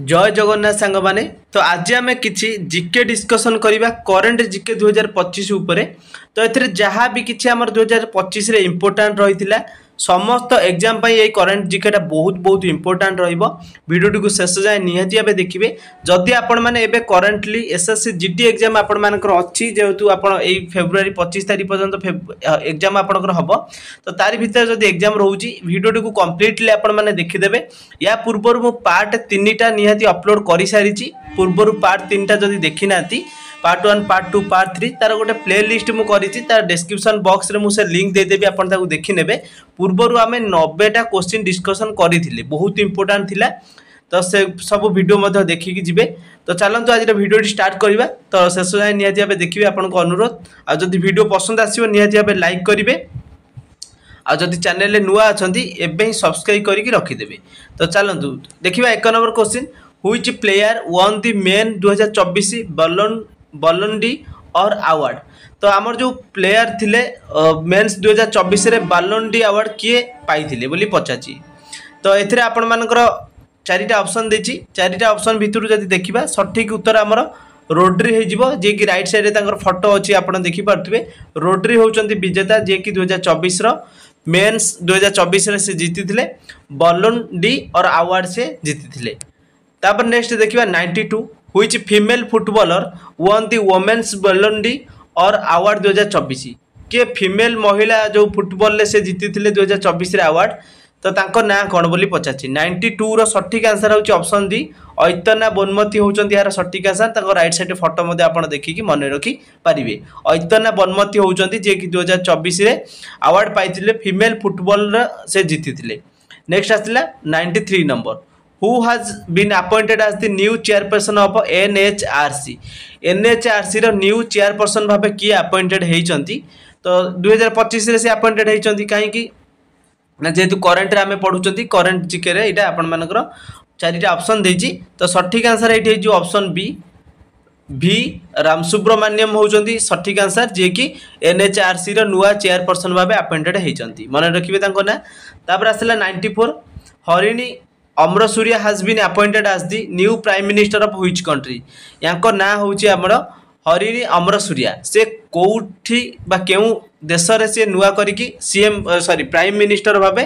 जय जगन्नाथ सांग माने। तो आज आम किसी जिके डिस्कसन करवा करेन्ट जिके 2025 उपरे। तो ये जहाँ भी किसी आम 2025 इंपोर्टाट रही समस्त एग्जाम ये करेन्ट जिकेटा बहुत बहुत इंपोर्टाट भिडियो शेष जाए निहाती भाव देखिए। जदि आपण मैंने करेन्टली एसएससी जीटी एग्जाम आपर अच्छी जेहेतु आप फेब्रुआरी 25 तारीख पर्यटन एग्जाम आपंकर हम तो तारी भितर जब एग्जाम रोचे भिडियो को कम्प्लीटली आपने देखीदे। या पूर्वर मु पार्ट 3टा निहाती अपलोड कर सारी पूर्वर पार्ट 3टा जदि देखी ना पार्ट 1 पार्ट 2 पार्ट 3 तार गोटे प्ले लिस्ट मुझे तार डिस्क्रिप्शन बॉक्स रे मुझे लिंक देदेवी आप देखी ने। पूर्वर आम 90टा क्वेश्चन डिस्कसन करते बहुत इंपोर्टाट थिला तो से सब वीडियो देखिकी जी। तो चलते आज वीडियो स्टार्ट करवा। तो शेष जाए निहाती भाव देखिए आपको अनुरोध आदि वीडियो पसंद आसो निहाती भाव लाइक करेंगे आदि चैनल नुआ अच्छा एवं सब्सक्राइब करके रखिदेवे। तो चलतु देखा 1 number question which player one the main 2024 balloon D और अवार्ड। तो आमर जो प्लेयर थिले मेन्स 2024 रे बलून डी अवार्ड किए पाई बोली पचाची। तो एथिरे आपण मानकर 4टा ऑप्शन देछि 4टा ऑप्शन भितर जदि देखिबा सठिक उत्तर आमर रोड्री हो जे कि राइट साइड रे फोटो अच्छी आप देखी पार्थे। रोड्री होउचंती विजेता जे कि 2024 रो मेन्स 2024 रे से जीति थिले बलून डी और अवार्ड से जीति थिले। तापर नेक्स्ट देखिबा 92 which female footballer one the women's balloon D और अवार्ड 2024 के फीमेल महिला जो फुटबॉल से जीति थिले 2024 रे अवार्ड। तो तांको ना कौन बोली पचाची। 92 रो सठिक आंसर होची ऑप्शन डी ऐतना बनमती होचंती यार सठिक आंसर। ताको राइट साइड फोटो मध्ये आपण देखिकी मन रखी पारिबे। ऐतना बनमती होचंती जे कि 2024 रे अवार्ड पाइथिले फीमेल फुटबॉल से जीति थिले। नेक्स्ट आसला 93 number who has been appointed as the new chairperson of NHRC। NHRC रो न्यू चेयरपर्सन भाबे किए अपॉइंटेड हेइचंती। तो 2025 रे से अपॉइंटेड हेइचंती काहे कि ना जेहेतु करेन्ट रे आमे पढुचंती करेन्ट जिके रे एटा आपण मानकर 4टा ऑप्शन देछि। तो सठिक आंसर एठी जो ऑप्शन बी भी रामसुब्रमण्यम होउचंती सठिक आंसर जे कि NHRC रो नुआ चेयरपर्सन भाबे अपॉइंटेड हेइचंती मन रखिबे तांको ना। तापर आसला 94 Harini Amarasuriya has been appointed as the new prime minister of which country. यांको ना होउची हमर हरिणी अमरसूरिया से कोठी बा केउ देश रे से नुआ करिकी सीएम सॉरी प्राइम मिनिस्टर भाबे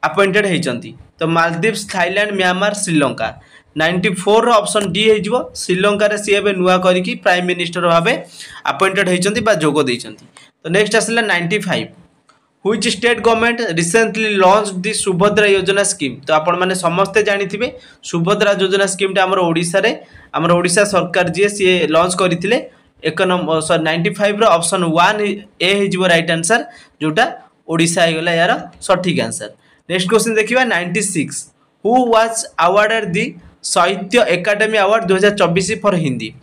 अपॉइंटेड हेइचंती। तो Maldives Thailand Myanmar Sri Lanka 94 option D हेइजबो श्रीलंका रे से नुआ करिकी प्राइम मिनिस्टर भाबे अपॉइंटेड हेइचंती बा जोगो देइचंती। तो नेक्स्ट आसला 95 which state government recently launch the Subhadra Yojana scheme. तो आपण माने समस्ते जानिथिबे सुभद्रा योजना स्कीम टा हमर ओडिसा रे हमर ओडिसा सरकार जे सी लॉन्च करथिले 1 नंबर 95 रो ऑप्शन 1 ए हेजिबो राइट आंसर जोटा ओडिसा हेगला यार सठिक आंसर। नेक्स्ट क्वेश्चन देखिबा 96 हु वाज अवार्डेड दी साहित्य एकेडमी अवार्ड 2024 फॉर हिंदी।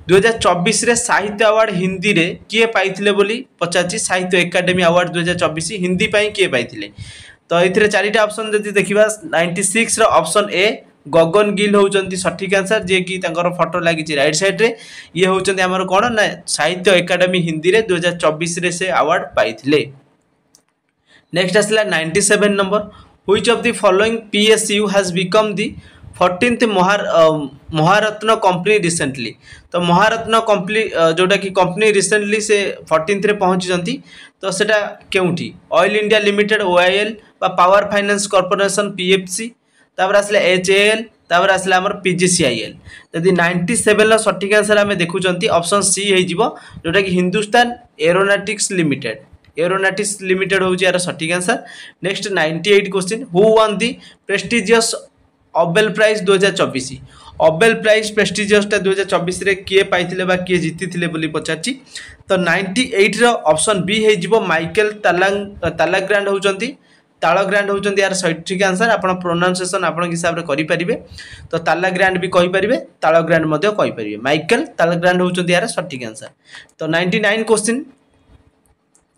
2024 रे साहित्य अवार्ड हिंदी रे किए पाइथिले बोली पचाची। साहित्य एकेडमी अवार्ड 2024 हिंदी पाई किए पाइथिले। तो एथिरे 4टा ऑप्शन जदि देखिबा 96 रो ऑप्शन ए गगन गिल होउचंती सठिक आंसर जे कि तांकर फोटो लागिची राइट साइड रे। ये होउचंती हमर कोन ना साहित्य एकेडमी हिंदी रे 2024 रे से अवार्ड पाइथिले। नेक्स्ट आसला 97 number which of the following PSU has become the 14th Maharatna company recently. तो महारत्न कंपनी जोटा कि कंपनी रिसेंटली से 14th रे पहुंची। तो सेटा केउठी ऑयल इंडिया लिमिटेड ओआईएल बा पावर फाइनेंस कॉर्पोरेशन पीएफसी तापर आसले एचएएल तापर आसले हमर पीजीसीआईएल। यदि 97 ला सठिक आंसर हमें देखुचंती ऑप्शन सी हे जिवो जोटा कि हिंदुस्तान एरोनॉटिक्स लिमिटेड होउची यार सठिक answer. Next 98 question who won the prestigious Nobel prize 2024। Nobel prize prestigious 2024 रे किए पाइथिले बा किए जीतिथिले बोली पचाची। तो 98 रो ऑप्शन बी हे जिवो माइकल तालाग्रांड होउचंती तालग्रांड होउचंती यार सठिक आंसर। आपण प्रोनाउंसिएशन आपण हिसाब रे करि परिबे। तो तालाग्रांड भी कहि परिबे तालग्रांड मध्ये कहि परिबे माइकल तालग्रांड होउचंती यार सठिक आंसर। तो 99 question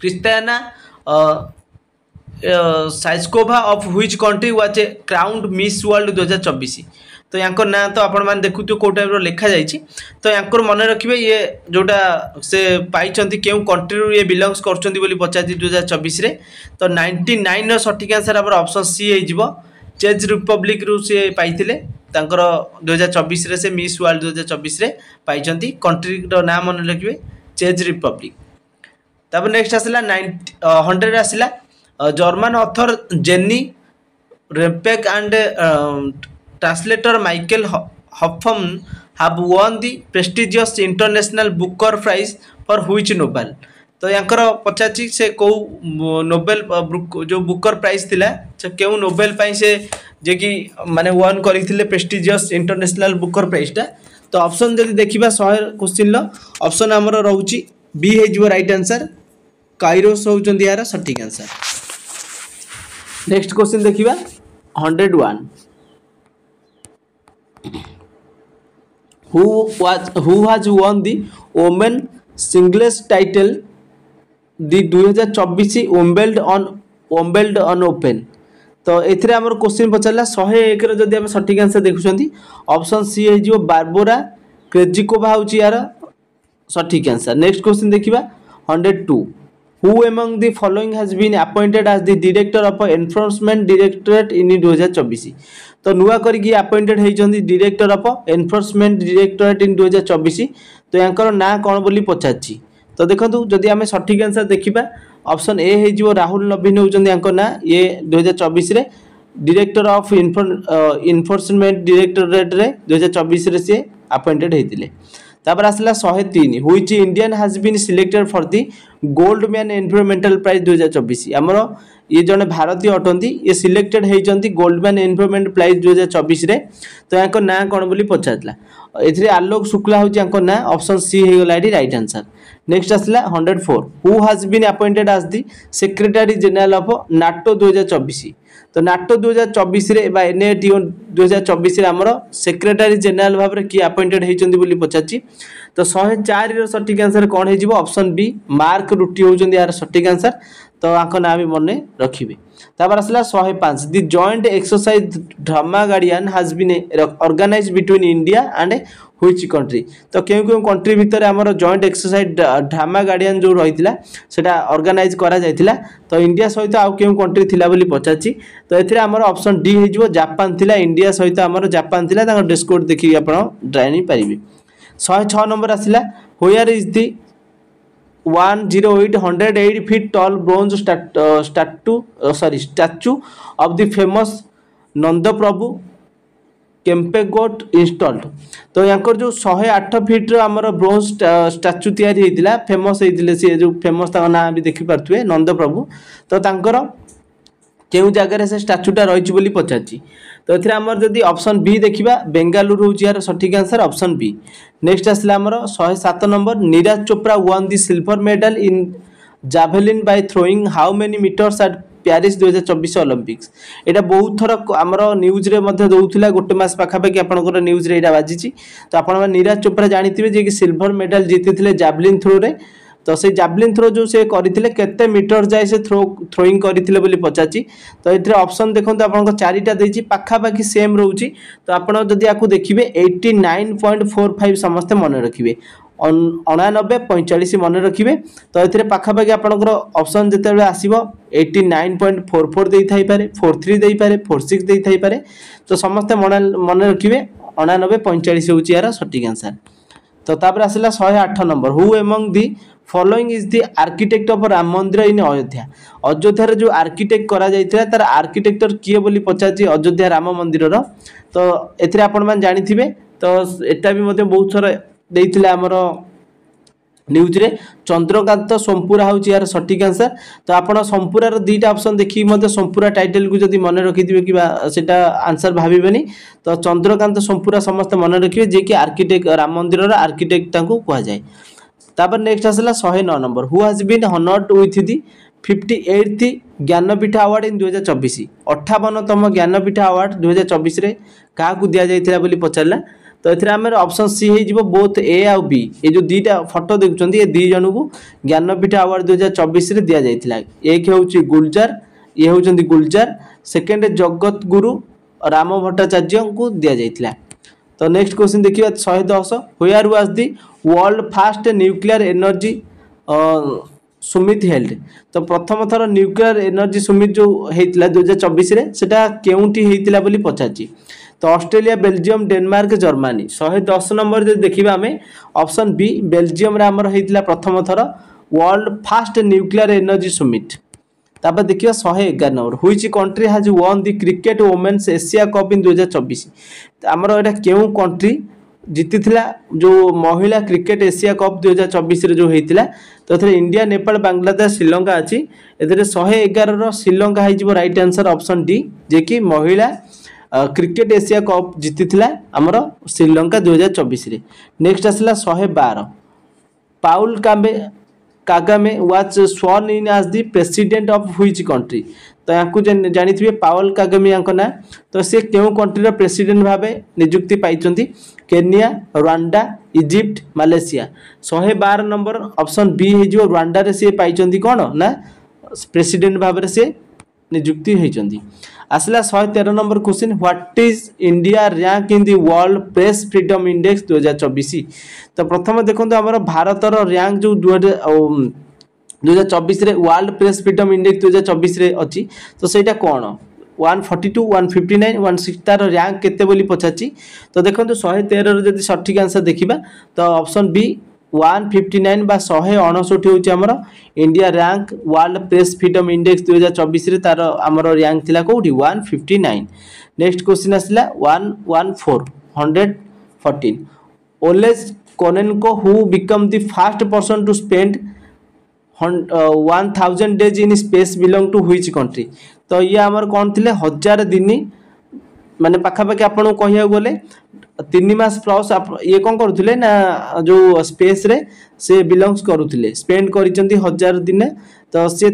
Krystyna Pyszkova of which country was a crowned Miss World 2024। तो यांकर ना तो आपण मान देखुतो को टाइप रो लिखा जाईची। तो यांकर मन रखिबे ये जोटा से पाइचंती केउ कंट्री रो ये बिलोंग्स करचंती बोली 2024 रे। तो 99 रो सठिक आंसर हमर ऑप्शन सी हे जिवो चेज रिपब्लिक रु सी पाइथिले तांकर 2024 रे से मिस वर्ल्ड 2024 रे पाइछंती कंट्री रो नाम मन रखिबे चेज रिपब्लिक। तापर नेक्स्ट आसला 100 आसला German author Jenny Erpenbeck and translator Michael Hofmann have won the prestigious international Booker Prize for which Nobel। तो यांकर पचाची से को नोबेल जो बुकर प्राइज थिला से केउ नोबेल पाई से जे कि माने वन करिथिले प्रेस्टिजियस इंटरनेशनल बुकर प्राइज टा। तो ऑप्शन जदि देखिबा 100 क्वेश्चन लो ऑप्शन हमर रहउची बी हे जो राइट आंसर काइरोस होउचंदी यार सटीक आंसर। नेक्स्ट क्वेश्चन देखिबा 101 who has won the women singles title the 2024 Wimbledon Open। तो एथिरे हमर क्वेश्चन पचारला 101 रे जदि हम सटीक आंसर देखुछंती ऑप्शन सी हे जो बारबोरा क्रेजिकोवा होची यार सटीक आंसर। नेक्स्ट क्वेश्चन देखिबा 102 who among the following has been appointed as the director of enforcement directorate in 2024। तो नुआ करिकी अपॉइंटेड होइछंती director of enforcement directorate in 2024। तो यांकर ना कोन बोली पचाची। तो देखंतु जदि हमें सटीक आंसर देखिबा ऑप्शन ए हे जिवो राहुल नवीन होउछंती यांकर ना ये 2024 रे डायरेक्टर ऑफ एनफोर्समेंट डायरेक्टरेट रे 2024 रे से अपॉइंटेड हेतिले। तापर आसला 103 which Indian has been selected for the Goldman environmental prize 2024। हमरो ये जने भारतीय अटंती ये सिलेक्टेड हेइचंती गोल्डमैन एनवायरमेंट प्राइज 2024 रे। तो यांको ना कोन बोली पचातला एथरे आलोक शुक्ला होची यांको ना ऑप्शन सी हे गलाडी राइट आंसर। नेक्स्ट आसला 104 who has been appointed as the secretary general of NATO 2024। तो नाटो 2024 रे बा एनएटीओ 2024 रे हमरो सेक्रेटरी जनरल भाव रे की अपॉइंटेड हेइचंती बोली पचाची। तो 104 रो सटीक आंसर कोन हे जिवो ऑप्शन बी मार्क रुटी होउचंदी यार सटीक आंसर। तो आंको नाम भी मन रखिबे। तापर आसला 105 the joint exercise Dharma guardian has been organized between India and which country. तो केउ कंट्री भितर हमर जॉइंट एक्सरसाइज ड्रामा गार्डियन जो रहितला सेटा ऑर्गेनाइज करा जायतिला। तो इंडिया सहित आउ केउ कंट्री थिला बोली पचाची। तो एथिरे हमर ऑप्शन डी हे जिवो जापान थिला इंडिया सहित हमर जापान थिला तांको ड्रेस कोड देखि आपण ड्राइनी परिबे। 106 नंबर आसिला where is the 108 feet tall bronze statue of the famous Nanda Prabhu Kempegowda installed। तो यांकर जो 108 फीट रो हमर ब्रोंज स्टैच्यू तयारी हेतिला फेमस हेतिले से जो फेमस ता ना भी देखि परथुए नंद प्रभु। तो तांकर केउ जगह से स्टैच्यूटा रहिछि बोली पचाची। तो एथिरा हमर जदी ऑप्शन बी देखिबा बेंगालुरु होछि यार सटीक आंसर ऑप्शन बी। नेक्स्ट आसला हमर 107 number Neeraj Chopra won the silver medal in javelin by throwing how many meters at Paris 2024 Olympics. एटा बहुत थर हमर न्यूज रे मध्ये दउथिला गोटे मास पाखा पाखी आपनकर न्यूज रे एटा बाजिची। तो आपण नीरज चोपड़ा जानिथिबे जे कि सिल्वर मेडल जीतिथिले जावेलिन थ्रो रे। तो से जावलिन थ्रो जो से करथिले केते मीटर जाय से थ्रोइंग करथिले बोली पचाची। तो एथरे ऑप्शन देखंतु आपनको चारिटा देछि पाखा पाखी सेम रहउची। तो आपण जदि आकु देखिबे 89.45 समस्त मन रखिबे 89 45 मन रखिबे। तो एथरे पाखा पाखी आपनकर ऑप्शन जतेबे आसीबो 89.44 देई थाई पारे 43 देई पारे 46 देई थाई पारे। तो समस्त मन रखिबे 89 45 होउची यार सटीक आंसर। तो तापर आसला 108 number who among the following is the architect of Ram मंदिर इन अयोध्या। अयोध्या रे जो आर्किटेक्ट करा जायतिला तार आर्किटेक्टर किए बोली पचाची अयोध्या राम मंदिर रो। तो एथरे आपण मान जानि थिबे। तो एटा भी मते बहुत सारा देइतिला हमर न्यूज रे चंद्रकांत सोमपुरा होची यार सटीक आंसर। तो आपण सोमपुरा रो दीटा ऑप्शन देखि मते सोमपुरा टाइटल को जदी मन रखि दिबे कि सेटा आंसर भाबिबेनी। तो चंद्रकांत सोमपुरा समस्त मन रखिबे जे कि आर्किटेक्ट राम मंदिर रो आर्किटेक्ट तांको कुआ जाय। तापर नेक्स्ट आसला 109 number who has been honoured with the 58th Jnanpith award in 2024। 58तम ज्ञानपीठ अवार्ड 2024 रे का को दिया जायतिला बोली पचारला। तो एथरे हमर ऑप्शन सी हे जिवो बोथ ए आ बी ए जो दीटा फोटो देखुचंदी ए दी जन को ज्ञानपीठ अवार्ड 2024 रे दिया जायतिला। एक होउची गुलजार ये होउचंदी गुलजार सेकंड जगत गुरु राम भट्टाचार्य को दिया जायतिला। तो नेक्स्ट क्वेश्चन देखिबा 110 where was the world first nuclear energy summit held. तो प्रथम थर न्यूक्लियर एनर्जी सुमित जो होता 2024 सेटा केउंटी होता बोली पचार। तो Australia Belgium Denmark Germany 110 number जो देखा आम ऑप्शन बी बेल्जियम आमर होता प्रथम थर world fast nuclear energy Sumit. तापर देखिए 111 नंबर हुई कंट्री हाज वन दि क्रिकेट वोमेन्स एशिया कप इन 2024 आमर यहाँ क्यों कंट्री जीति जो महिला क्रिकेट एशिया कप 2024 जो होता। तो ये इंडिया नेपाल बांग्लादेश श्रीलंका अच्छी ए 111 श्रीलंका हो right answer option D J कि महिला क्रिकेट एशिया कप जीति आमर श्रीलंका 2024 नेक्स्ट आसला 112 Paul Kagame was sworn in as the president of which country. तो यहाँ जानी थे पाउल कागामे ना तो सी क्यों कंट्री प्रेसिडेंट भाव नियुक्ति पाई Kenya Rwanda Egypt Malaysia 112 number option B हो रवांडा रे सी पाई कौन ना प्रेसिडेंट भाव से नियुक्ति होती। आसला 113 number question what is India rank in the world press freedom index 2024। तो प्रथम देखो आम भारतर रैंक जो 2024 वर्ल्ड प्रेस फ्रीडम इंडेक्स 2024 अच्छी तो सहीटा कौन 142 159 160 तार रैंक केते बोली पचाची। तो देखो 113 जब सठिक आंसर देखा तो ऑप्शन बी 159 बा 159 होची हमर India rank world press freedom index 2024 रे तार हमर रैंक थिला कोठी 159। नेक्स्ट क्वेश्चन आसला 114 Oleg Kononenko who become the first person to spend 1000 days in space belong to which country. तो ये आमर कौन थे 1000 दिन माने पाखापाखि आपको कह गले 3 मास प्लस ये कौन करुले ना जो स्पेस रे से बिलोंग्स करुले स्पेंड कर 1000 दिन। तो सी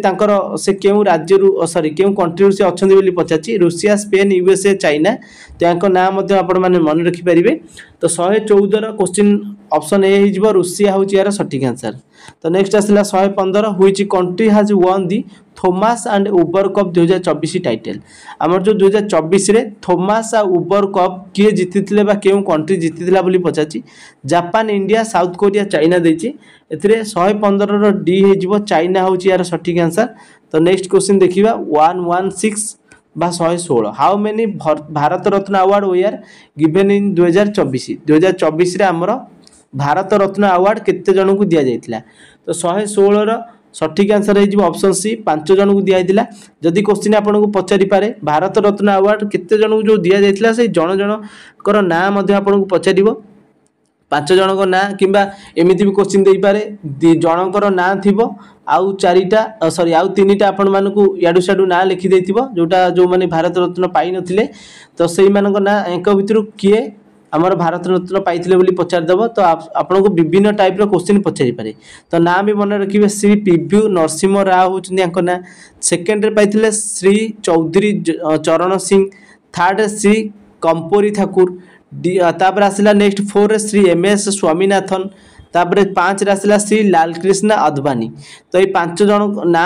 से क्यों राज्य सॉरी क्यों कंट्री से अच्छा बोली पचार रूसिया स्पेन यूएसए चाइना। तो ना आपण मैंने मन रखिपारे। तो 114 क्वेश्चन ऑप्शन ए हो रूसिया हूँ यार सठिक आंसर। तो नेक्स्ट आसला 115 व्हिच कंट्री हाज one the Thomas and Uber cup 2024 title. आमर जो 2024 रे थॉमस आ उबर कप किए जीति क्यों कंट्री जीति बोली पचार Japan India South Korea China देती ए 115 डी हो चाइना हूँ यार सठिक आंसर। तो नेक्स्ट क्वेश्चन देखा 116 बा 116 how many Bharat Ratna award we are given in 2024 आमर भारत रत्न अवार्ड केते जन को दिया जाइथिला। तो 116 सठिक आंसर हो ऑप्शन सी 5 जन को दिया। जदि क्वेश्चन आपको पचारि पारे भारत रत्न अवार्ड केते जन को जो दिया जाइथिला से जन जनकर ना आपको पचार 5 जनक ना कि एमती भी क्वेश्चन दे पारे जनकर ना थी आउ 4टा सॉरी आउ 3टा आपण मानकू याडू साडू ना लिखि देथिबो जोटा जो माने भारत रत्न पाई नथिले। तो सेही मानक ना एंक भितरु किए आमर भारत रत्न पाइथिले बोली पचार देबो। तो आपन को विभिन्न टाइप रो क्वेश्चन पचारि पारे। तो ना भी मन रखिबे श्री पीव्यू नरसिंह राव होचंदी अंक ना सेकंड रे पाइथिले श्री चौधरी चरण सिंह थर्ड श्री कंपोरी ठाकुर तापर आसला नेक्स्ट 4 रे श्री एमएस स्वामीनाथन तापर 5 रे आसला श्री लालकृष्ण अदवानी। तो ये 5 जन ना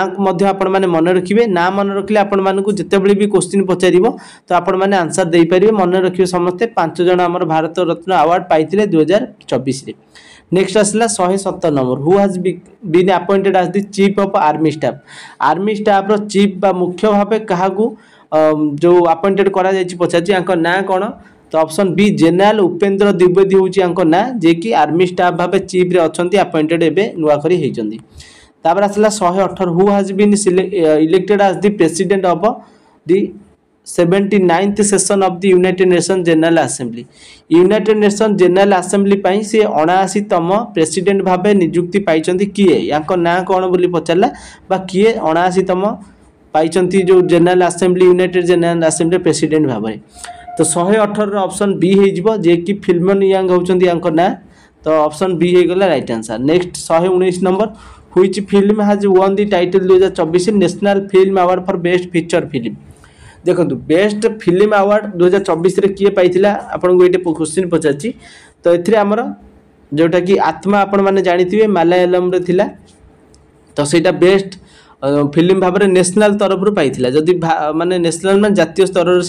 आपण माने मन रखिबे ना मन रखले आपण मानकू जेतेबेले भी क्वेश्चन पचारिबो तो आपण माने आंसर देई परिबे मन रखिबे समस्ते 5 जन हमर भारत रत्न अवार्ड पाइथिले 2024 रे। नेक्स्ट आसला 117 number who has been appointed as the chief of army staff रो चीफ बा मुख्य भाबे काहाकू जो अपॉइंटेड करा जायछि पचाछि आंक ना कोन। तो option B general Upendra Dwivedi हूँ ना जे कि आर्मी स्टाफ भाव चीफ रे अच्छी अपॉइंटेड एवं नुआकरी होती। तापर आसला 118 who has been elected as the president of the 79th session of the United Nation General Assembly. United Nation General Assembly पाई से 79तम प्रेसिडेंट भाव नियुक्ति पाई किए या ना कौन बोली पचारा बा किए 79तम पाई जो general Assembly United general assembly president भाव। तो 118 ऑप्शन बी हो जे कि फिल्मन यांग होचंदी अंक ना। तो ऑप्शन बी हो गला right answer. Next 119 number which film has one the title 2024 national film award for best feature film. देखो बेस्ट फिल्म अवार्ड 2024 रे किए पाइथिला आपन को एटे क्वेश्चन पचाची। तो एथरे हमर जोटा कि आत्मा आपण माने जानिथिबे मलयालम रे थिला। तो सेटा बेस्ट फिल्म भाव में नेशनल तरफ पाइथिला जदि माने नेशनल मान जातीय स्तर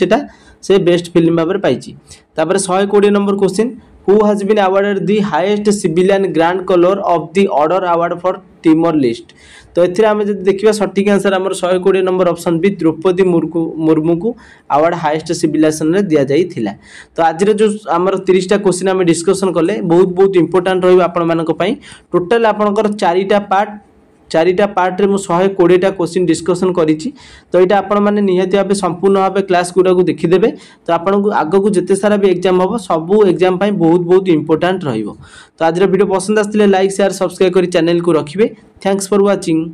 से बेस्ट फिल्म भाव में पाई। 120 number question who has been awarded the highest civilian grand collar of the order award for Timor Leste. तो एथिरे आमे जदि देखिबा सटीक आंसर हमर 120 number option B Droupadi Murmu को अवार्ड हाईएस्ट सिविलाइजेशन रे दिया जाई थिला। तो आज रे जो हमर 30 टा क्वेश्चन आमे डिस्कशन करले बहुत इंपोर्टेंट रहबा आपण मानक पई। टोटल आपनकर 4टा पार्ट रे मु 120 टा क्वेश्चन डिस्कशन करिछि। तो एटा आपण माने निहाती भाबे संपूर्ण भाबे क्लास गुडा को देखि देबे। तो आपन को आगो को जते सारा भी एग्जाम हबो सबु एग्जाम पई बहुत इंपोर्टेंट रहइबो। तो आज वीडियो पसंद आस्तिले लाइक शेयर सब्सक्राइब करी चैनल को रखिबे। Thanks for watching.